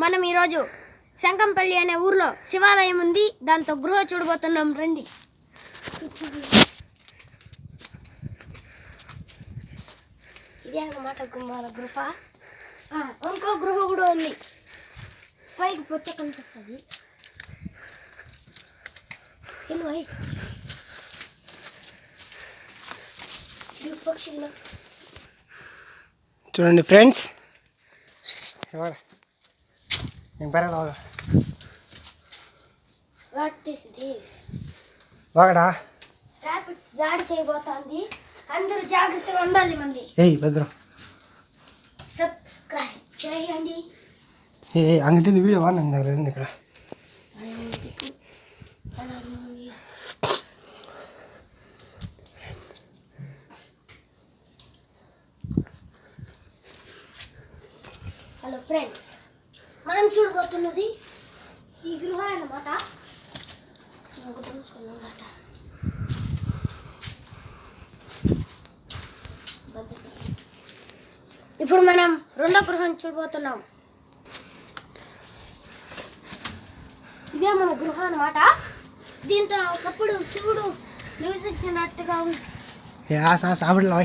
మనం ఈరోజు శంకంపల్లి అనే ఊర్లో శివాలయం ఉంది. దాంతో గృహ చూడబోతున్నాం, రండి. ఇదే అన్నమాట మన గృహ. ఇంకో గృహ కూడా ఉంది, పైకి పొచ్చ కనిపిస్తుంది. చూడండి ఫ్రెండ్స్, దాడి చేయబోతోంది. అందరూ జాగ్రత్తగా ఉండాలి. మళ్ళీ భద్రం సబ్స్క్రైబ్ చేయండి. అంగటి వీడియో వాడిన ఇక్కడ హలో ఫ్రెండ్స్, మనం చూడబోతున్నది ఈ గృహ అన్నమాట. ఇప్పుడు మనం రెండో గృహం చూడబోతున్నాం. ఇదే మన గృహ అన్నమాట. దీంతో ఒకప్పుడు శివుడు నివసించినట్టుగా ఉంది. సాబిడ్లో